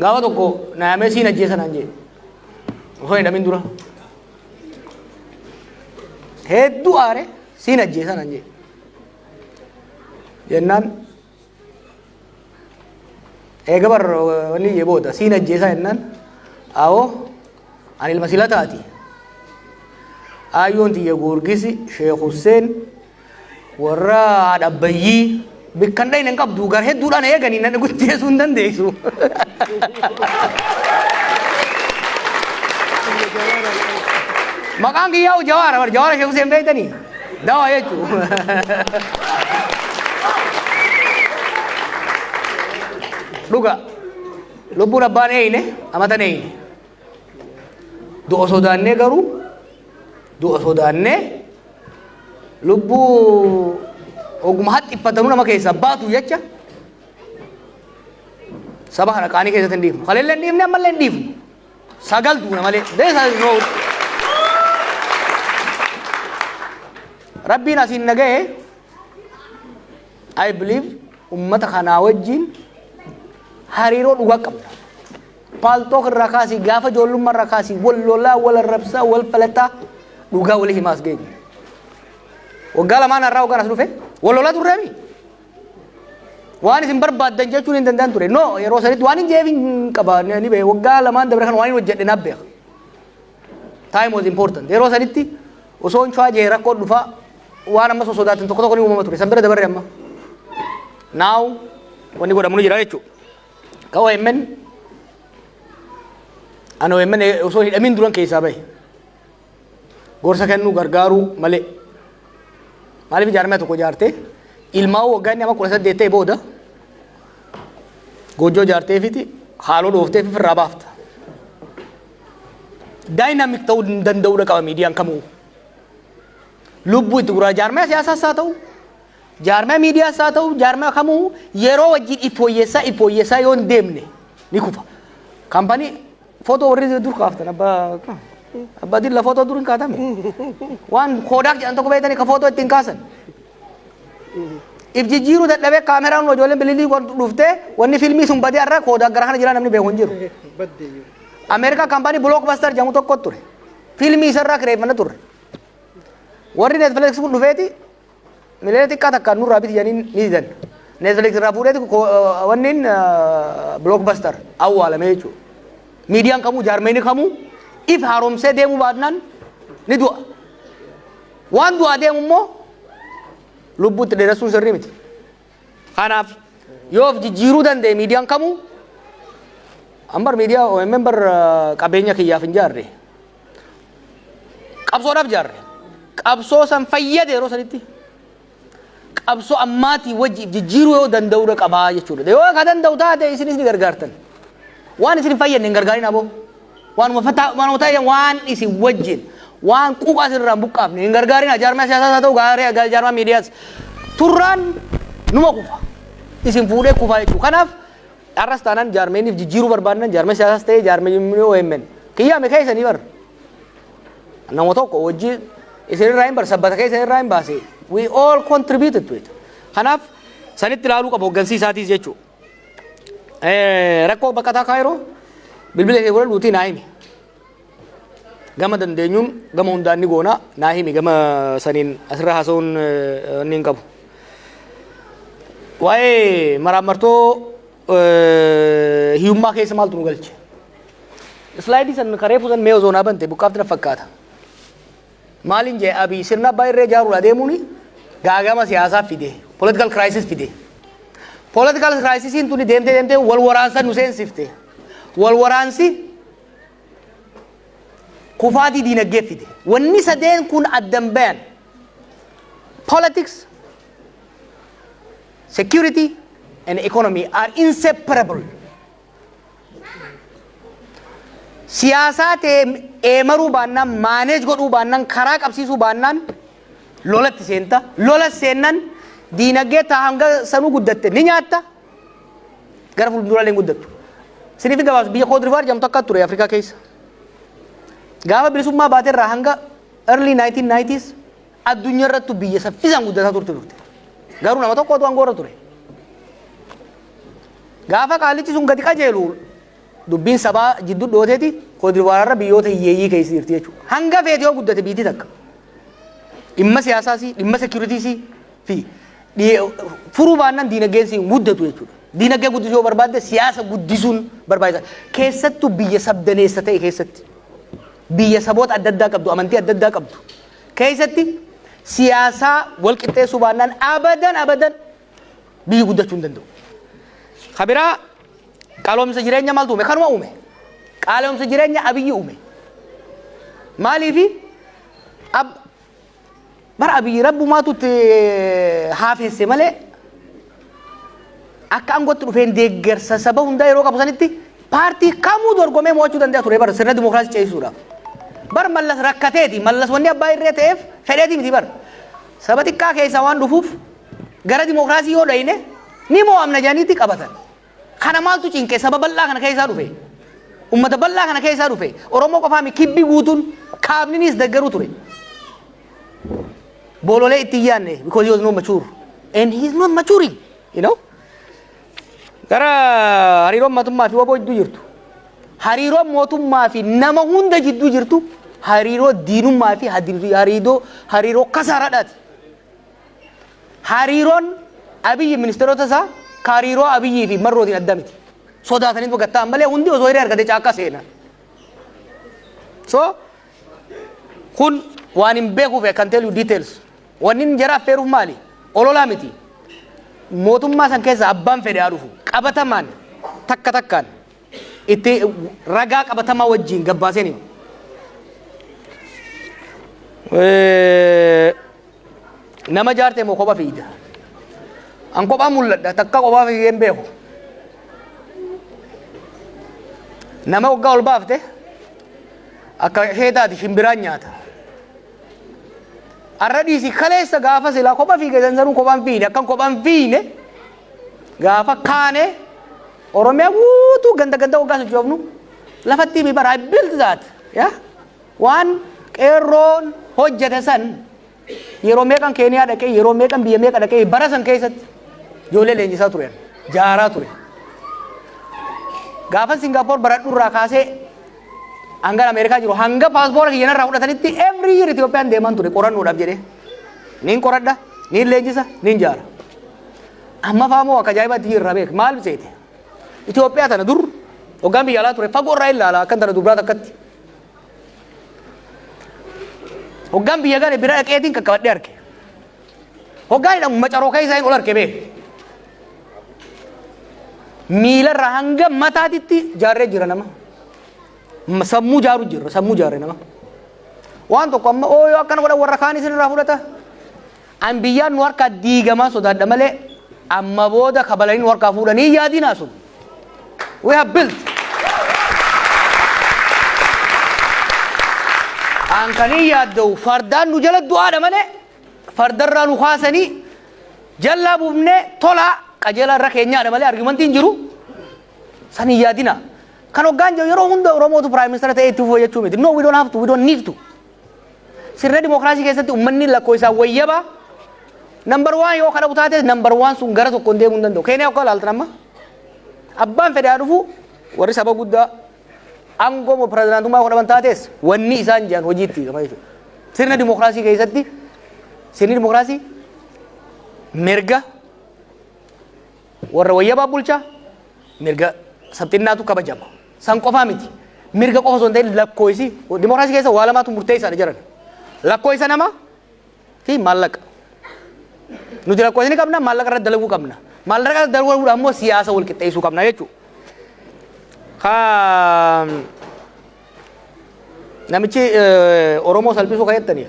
Gaafa tokko naamee siin ajjeesan anjee. Osoo hin dhamin dura. Hedduu aare siin ajjeesan anjee. Jennaan eega bar wanni ijee booda siin ajjeesaa jennaan awoo ani ilma sila taati. Ayyoon tiyya Goorgisi Sheekh Hussein warra Adabbayyii bikkan dhayne hin qabdu gar hedduudhaan eeganii nan guddeessuu hin dandeessu. Maqaan kiyyaa'u Jawaara Jawaara Sheekh Hussein beektanii dawaa jechuudha. Dhuga lubbuun abbaan eeyine amatan eeyine du'a sodaannee garuu du'a sodaannee lubbuu oguma haxxiffatanuu nama keessaa baatu jecha saba kana qaanii keessatti hin dhiifnu kaleellee hin dhiifne ammallee hin dhiifnu sagal duuna malee deesa noo rabbiin asiin naga'e I believe ummata kanaa wajjin hariiroo dhugaa qabna. Paaltook irraa kaasii gaafa ijoollummaa irraa kaasii wal lolaa wal arrabsaa wal falataa dhugaa walii himaas geenya. Waggaa lamaan irraa waggaan as dhufe wal lolaa turreemi. Waan isin barbaaddan jechuun hin danda'an ture. No yeroo sanitti waan hin jeefin qaba ni beeku waggaa lamaan dabre kan waan hin hojjedhe naaf beeka. Time was important. Yeroo sanitti osoo hin chaajee rakkoo dhufaa waan amma sosodaatan tokko tokko ni uumama ture. San bira dabarre amma. Now wanni godhamu ni jira jechuudha. Kau emen, anu emen osoo hidhamin duran keessaa bahe. Gorsa kennu gargaaru malee. Maaliif ijaarame tokko ijaarte ilmaa waggaa inni amma 18 ta'e booda goojjoo ijaarteefiti haaloo dhooftee firraa baafta. Daayinaamik ta'uu danda'uudha qaba miidiyaan kamuu. Lubbuu itti guraa ijaarame siyaasaas haa ta'u. Jaarmaa miidiyaas haa ta'u jaarmaa kamuu yeroo wajjin iffooyyeessaa yoo hin deemne ni kufa. Kaampanii footoo warri dur kaaftan abbaa dilla footoo dur hin kaatame. Waan Kodak jedhan tokko beektanii ka footoo ittiin kaasan. If jijjiiruu dadhabee kaameraan ijoolleen bililii dhuftee wanni fiilmii sun badee irraa Kodak gara kana jira namni beeku hin jiru. Ameerikaa kaampanii Blockbuster jedhamu tokko ture. Fiilmii isarraa kireeffanna turre. Warri Netflix kun dhufeeti milee xiqqaa takkaan nurraa biti jedhanii ni didan. Netflix irraa fuudheeti wanniin Blockbuster awwaalame jechuudha. Miidiyaan kamuu jaarmeenii kamuu if haaromsee deemuu baadnaan ni du'a. Waan du'aa deemu immoo lubbuutti dheeressuun sirrii miti. Kanaaf yoo jijjiiruu danda'e miidiyaan kamuu ambar miidiyaa OMN bar qabeenya kiyyaaf hin jaarre. Qabsoodhaaf jaarre. Qabsoo san fayyade yeroo sanitti. Qabsoo ammaatii wajji jijjiiruu yoo danda'uudha qabaa jechuudha. Yoo ka danda'u taate isinis ni gargaartan. Waan isin fayyadne hin gargaarin aboo. Waanuma ta'e waan isin wajjin waan quuqaa isinirraa hin buqqaafne hin gargaarin jaarmaa siyaasaa haa ta'u gaarii jaarmaa miidiyaas turraan numa kufa. Isin fuudhee kufa jechuudha. Kanaaf dharras taanaan jaarmeeniif jijjiiruu barbaadan jaarmaa siyaasaas ta'e jaarmee OMN. Kiyyaame keessanii bar. Nama tokko wajjin isinirraa hin bar sabbata keessanirraa hin baase. We all contributed to it. Kanaaf sanitti ilaaluu qabu hoggansi isaatiis jechuudha. Rakkoo baqataa Kaayiroo bilbila ishee godhan duutii naa himi. Gama dandeenyuun gama hundaan ni goona naa himi gama saniin asirra haasa'uun ni hin qabu. Waa'ee maraammartoo hiyyummaa keessa maaltu nu galche? Slaayidii san karee fuusan mee osoo naa bante buqqaafti na fakkaata. Maalin jee abii sirna abbaa irree ijaaruudha deemuuni gaagama siyaasaa fide political crisis fide. Political crisisiin tuni deemtee wal waraansa nu seensifte. Wal waraansi kufaatii diinagdee fide. Wanni sadeen kun addan bayan politics, security and economy are inseparable. Siyaasaa ta'e eemaruu baannaan maaneej godhuu baannaan karaa qabsiisuu baannaan lolatti seenta. Lola seennan diinagdee taa hanga sanuu guddatte ni nyaatta gara fuulduraalee guddattu. Siniif gabaas biyya Koodirivaar jedhamtu akka ture Afrikaa keessa. Gaafa bilisummaa baateerraa hanga early 1990s addunyaa irrattu biyya saffisaan guddataa turte. Garuu nama tokkotu aangoorra ture. Gaafa qaalichi sun gadi qajeelu dubbiin sabaa jidduu dhooteeti koodiwaararra biyyoota hiyyeeyyii keessa jirti jechuudha. Hanga feete yoo guddate biitii takka dhimma siyaasaasii dhimma seekuriitiisii fi furuu baannaan diinagdeen siin guddatu jechuudha. Diinagdee guddisuu yoo barbaadde siyaasa guddisuun barbaachisaadha. Keessattuu biyya sabdaneessa ta'e keessatti biyya saboota adda addaa qabdu amantii adda addaa qabdu keessatti siyaasaa wal qixxeessuu baannaan abadan biyyi guddachuu hin danda'u. Kabiraa qaaloomsa jireenya maaltu uume? Kanuma uume. Qaaloomsa jireenya Abiyyi uume. Maaliifi bara Abiyyi rabbumaatu haafeesse malee akka aangootti dhufeen deeggarsa saba hundaa yeroo qabu sanitti paartii kamuu dorgomee mo'achuu danda'a ture bara sirna dimookiraasii ceesisuudhaaf. Bar mallas rakkateeti mallas wanni abbaa irree ta'eef fedheeti miti bar saba xiqqaa keessaa waan dhufuuf gara dimookiraasii yoo dhayne ni mo'amna jedhaniiti qabatan. Kana maaltu cinqee saba bal'aa kana keessaa dhufe ummata bal'aa kana keessaa dhufe Oromoo qofaami kibbi guutuun kaabninis deeggaruu ture. Bololee itti yaanne because he was not mature and he is not maturing, you know. Gara hariiroon mootummaa fi waboo jidduu jirtu hariiroon mootummaa fi nama hunda jidduu jirtu hariiroo diinummaa fi hariiroo kasaaraadhaati. Hariiroon Abiyyi ministeerota isaa hariiroo Abiyyii fi marrootiin adda miti. Sodaataniitu gattaan malee hundi osoo hiree argate caakka seena. So kun waan hin beekuuf I can tell you details. Wanni hin jara affeeruuf maali? Ololaa miti. Mootummaa san keessa abbaan fedhe haa dhufu qabatamaan takkaan itti ragaa qabatamaa wajjin gabbaaseen nama jaarte moo kophaa fiida? An kophaa mul'adha takka kophaa fiigeen beeku. Nama waggaa ol baafte akka ishee taati shimbiraan nyaata. Arra dhiisi kaleessa gaafa silaa kophaa fiigesan sanuu kophaan fiine akkan kophaan fiine gaafa kaane Oromiyaa guutuu ganda waggaa sochoofnu lafatti mi bara built that ya waan qeerroon hojjete san yeroo meeqan Keeniyaa dhaqee yeroo meeqan biyya meeqa dhaqee bara san keessatti ijoollee leenjisaa turan jaaraa ture. Gaafa Singapore baradhu irraa kaasee hanga Ameerikaa jiru hanga paaspoora kiyyan irraa fudhatanitti every year Itoophiyaan deeman ture qorannoodhaaf jedhee niin qoradha niin leenjisa niin jaara. Amma faamoo akka ajaa'ibaatti jirra beek maal seete Itoophiyaa tana dur hoggaan biyya alaa ture fagoo irraa ilaala akkan tana dubraa takkatti. Hoggaan biyya gane bira dhaqeetiin qaqqabadhee arge. Hoggaan hidhamu macaroo keessaa hin ol arge beek. Miila irraa hanga mataatitti jaarree jira nama. Sammuu jaaru jirra sammuu jaarree nama. Waan tokko amma ooyoo akkana godhan warra kaan isin irraa fudhata. An biyyaan nu harkaa diigamaa sodaadha malee amma booda kabalanii nu harkaa fuudhanii yaadinaa sun. We have built. An kanii yaadda'u fardaan nu jala du'aadha malee fardarraa nu kaasanii jallaa buufnee tolaa qajeelaa irra keenyaadha malee argumentiin jiru san hin yaadina. Kan hoggaan jiru yeroo hunda Oromootu prime minister ta'ee itti fufuu jechuu miti. No, we don't have to, we don't need to. Sirna dimookiraasii keessatti uummanni lakkoo isaa wayyaba. Number 1 yoo kana butaate number 1 sun gara tokkoon deemuu hin danda'u. Keeniyaa akka ilaaltan amma abbaan fedhaa dhufu warri saba guddaa aangoo moo pirezidaantummaa godhaman taates wanni isaan jiran hojiitti gama jechuudha. Sirna dimookiraasii keessatti sirni dimookiraasii mirga warra wayyabaa bulchaa mirga sabxinnaatu kabajama. San qofaa miti. Mirga qofa osoo hin ta'in lakkoofsi dimookiraasii keessa waa lamaatu murteessaadha jiran. Lakkoofsa namaa fi maallaqa. Nuti lakkoofsa ni qabna maallaqa irratti dalaguu qabna. Maallaqa irratti dalaguudhaan immoo siyaasa wal qixxeessuu qabna jechuudha. Namichi Oromoo salphisuu kan jettaniif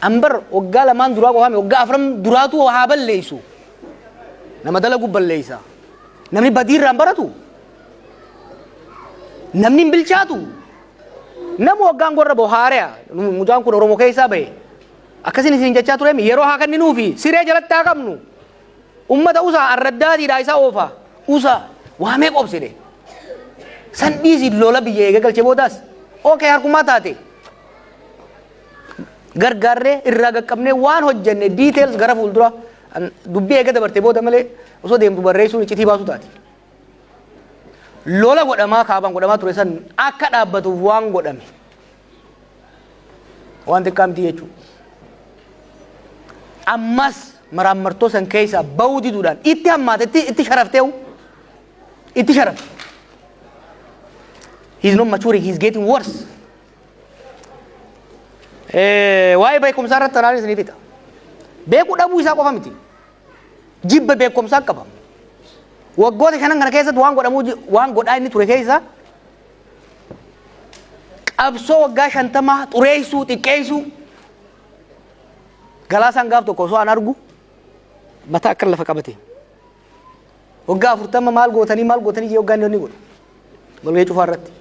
ambar waggaa lamaan duraa qofaame waggaa afran duraatu haa balleessu. Nama dalaguu balleessa. Namni badiirraan baratu namni hin bilchaatu nama waggaan gorra bohaare'a mucaan kun Oromoo keessaa bahe akkasin isin jechaa ture yeroo haa kenninuufi siree jalatti haa qabnu ummata usaa arraddaatiidhaa isaa oofa usa waamee qobsine san dhiisi lola biyya eega galchee boodaas okay harkumaa taate gargaarree irraa qaqqabnee waan hojjenne details gara fuuldura dubbii eega dabarte booda malee osoo deemtu barreessuun iccitii baasu taati. lola godhamaa kaabaan godhamaa ture san akka dhaabbatuuf waan godhame waan xiqqaa miti jechuudha. Ammas maraamartoo san keessaa bahuu diduudhaan itti hammaate itti sharafteewu itti sharafte. He's not maturing, he's getting worse. Waa'ee beekumsaa irratti anaanis ni fita. Beekuu dhabuu isaa qofa miti. Jibba beekumsaa qaba. Waggoota shanan kana keessatti waan godhaa inni ture keessa qabsoo waggaa 50 xureessuu xiqqeessuu Galaasaan gaaf tokko osoo an argu mataa akka lafa qabate. Waggaa 40 maal gootanii jee waggaan inni godhu. Walgahii cufaa irratti.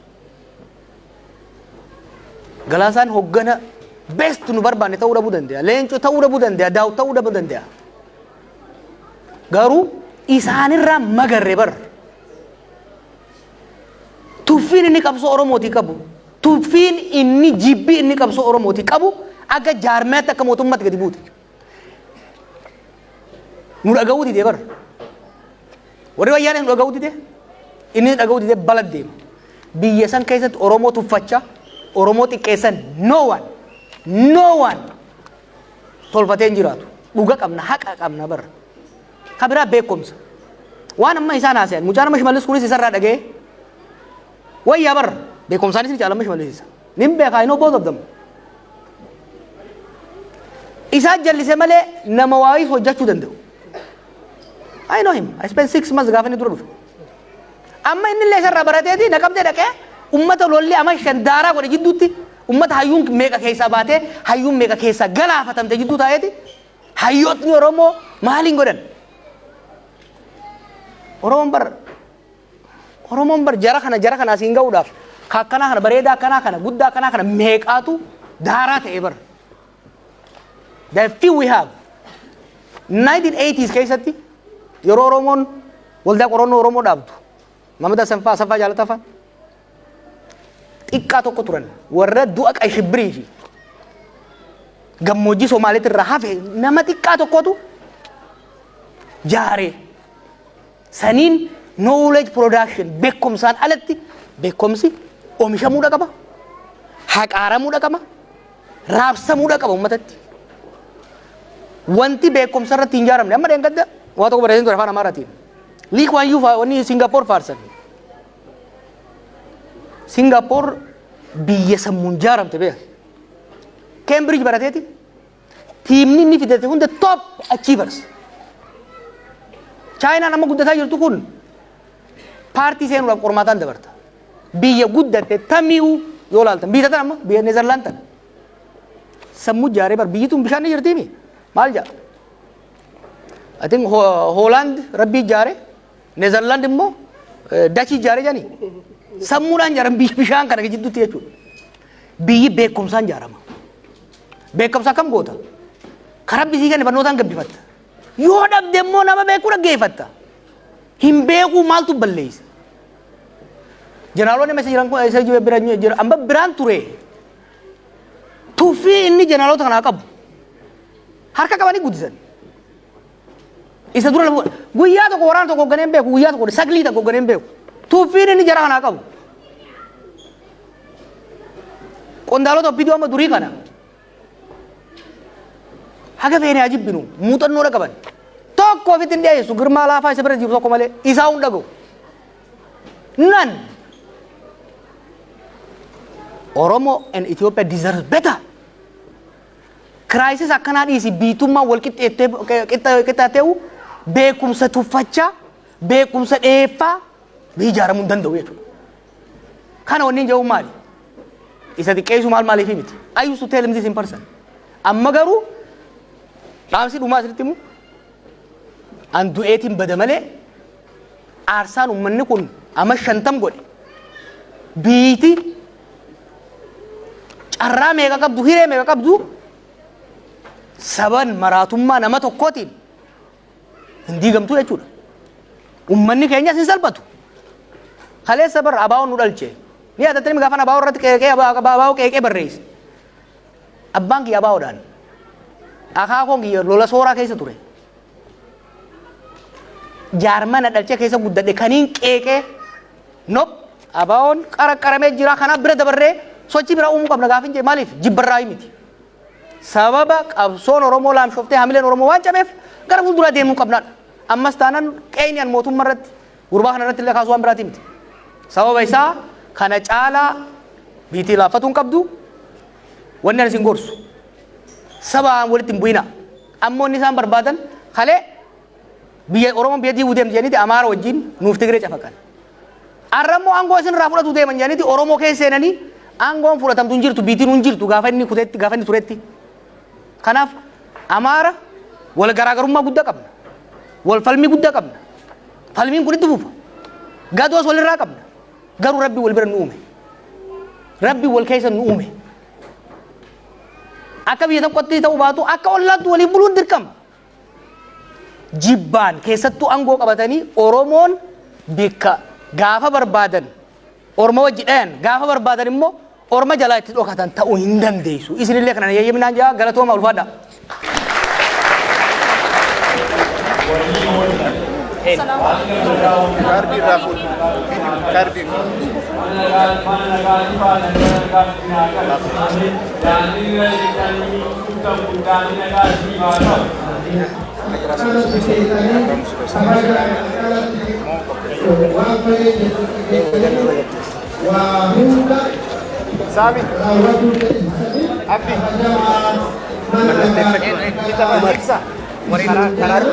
Galaasaan hoggana best nu barbaanne ta'uu dhabuu danda'a. Leencoo ta'uu dhabuu danda'a. Daawud ta'uu dhabuu danda'a. Garuu isaanirraa magarre bar. Tuffiin inni qabsoo Oromootii qabu. Tuffiin inni jibbii inni qabsoo Oromootii qabu akka jaarmeetti akka mootummaatti gadi buute. Nu dhaga'uu didee bar. Warri wayyaanee nu dhaga'uu didee inni dhaga'uu didee balad deema. Biyya san keessatti Oromoo tuffachaa Oromoo xiqqeessan no one tolfatee hin jiraatu. Dhuga qabna haqa qabna bar. Kabiraa beekumsa. Waan amma isaan haasa'an mucaan amma Shimallis kunis isarraa dhaga'ee wayyaa bar beekumsaanis ni caalama Shimallis isa. Nin beekaa I know both of them. Isaan jallisee malee nama waayis hojjechuu danda'u. I know him. I spent 6 months gaafa inni dura dhufe. Amma inni illee isarraa barateeti naqamtee dhaqee ummata lolli ama shandaaraa godhe jidduutti ummata hayyuun meeqa keessaa baatee hayyuun meeqa keessaa galaafatamte jidduu taa'eeti hayyootni Oromoo maaliin godhan? Oromoon bar jara kana asiin ga'uudhaaf akkanaa kana bareedaa akkanaa kana guddaa akkanaa kana meeqaatu daaraa ta'e bar. The few we have 1980s keessatti yeroo Oromoon waldaa qorannoo Oromoo dhaabdu Mahamad Asaffaa Jaalataffaan xiqqaa tokko turan warra du'a Qayshibbirii fi gammoojjii Somaaliitti irraa hafe nama xiqqaa tokkotu jaaree saniin knowledge production beekumsaan alatti beekumsi oomishamuudha qaba haqaaramuudha qaba raabsamuudha qaba uummatatti wanti beekumsa irratti hin ijaaramne amma dheengadda waa tokko bareedintu afaan Amaaraatiin Lee Kuan Yew wanni Singapore faarsan Singapore biyya sammuun ijaaramte beeka Cambridge barateeti tiimni inni fidate hunda top achievers China nama guddataa jirtu kun paartii seenuudhaaf qormaataan dabarta. Biyya guddatte tamiu yoo laaltan biyya tan amma biyya Neezerlaand tan sammuu ijaaree bar biyyi tun bishaan ni jirtiimi maal jaa? I think Holland rabbi ijaare Neezerlaand immoo Dachii ijaare jani sammuudhaan ijaaran bishaan kana jidduutti jechuudha. Biyyi beekumsaan ijaarama. Beekumsa akkam goota? Karaa bisii kan barnootaan gabbifatta. Yoo dhabde immoo nama beekuu dhaggeeffatta. Hin beekuu maaltu balleessa? Jeneraaloonni meeshaa jiran kun isa jira amma biraan ture. Tuffii inni jeneraalota kanaa qabu. Harka qabanii guddisan. Isa dura guyyaa tokko waraana tokko hoogganeen beeku guyyaa tokko saglii tokko hoogganeen beeku. Tuffiin inni jara kanaa qabu. Qondaalota obbiduu amma durii kana. Haga feene ajibbinu muuxannoodha qaban. Tokko ofitti hin dhiyeessu girmaa laafaa isa bira jiru tokko malee isaa hunda ga'u. None. Oromo and Ethiopia deserves better. Crisis akkanaa dhiisi biitummaa wal qixxaateewu beekumsa tuffachaa beekumsa dheeffaa ijaaramuu hin danda'u jechuudha. Kana wanni jedhu maali? Isa xiqqeessu maaliif miti? I used to tell him this in person. Amma garuu dhaamsi dhumaa asirratti immoo an du'eetiin bada malee aarsaan uummanni kun amma 50 godhe biiti carraa meeqa qabdu hiree meeqa qabdu saban maraatummaa nama tokkootiin hin diigamtu jechuudha. Uummanni keenyas hin salphatu. Kaleessa bar abaa'oon nu dhalche. Ni atatanii gaafan abaa'oo irratti abaa'oo qeeqee barreesse. Abbaan kiyya abaa'oodhaan. Akaakoon kiyya lola sooraa keessa ture. Jaarmana dhalchee keessa guddadhe kaniin qeeqee Nope. Abaa'oon qaramee jira kanaaf bira dabarree sochii bira uumuu qabna gaafa hin jedhe maaliif jibbarraa miti. Sababa qabsoon Oromoo laamshoftee hamileen Oromoo waan cabeef gara fuulduraa deemuu qabnaadha. Ammas taanaan qeenyaan mootummaa irratti gurbaa kana irratti illee kaasuu waan biraati miti. Sababa isaa kana caalaa biitii laaffatuun qabdu wanni ani isin gorsu sabaan walitti hin bu'ina. Ammoo inni isaan barbaadan kalee biyya Oromoon biyya diiguu deemti jedhaniiti Amaara wajjin nuuf Tigiree cafaqan. Arrammoo aangoo isin irraa fudhatu deeman jedhaniiti Oromoo keessa seenanii aangoon fudhatamtu hin jirtu biitiin hin jirtu gaafa inni kuteetti gaafa inni turetti. Kanaaf Amaara wal garaagarummaa guddaa qabna. Wal falmii guddaa qabna. Falmiin kun itti fufa. Gadoos walirraa qabna. Garuu Rabbi wal bira nu uume. Rabbi wal keessa nu uume. Akka biyya tokkotti ta'uu baatu akka ollaatti waliin buluun dirqama. Jibbaan keessattuu aangoo qabatanii Oromoon bikka gaafa barbaadan Oromoo wajji dhayan gaafa barbaadan immoo Orma jalaa itti dhokatan ta'uu hin dandeessu. Isinillee kana yayyaminaan jaa galatooma ulfaadha. Kardi Rafut. Kardi. Sabi. Abdi. Kita periksa. Karar.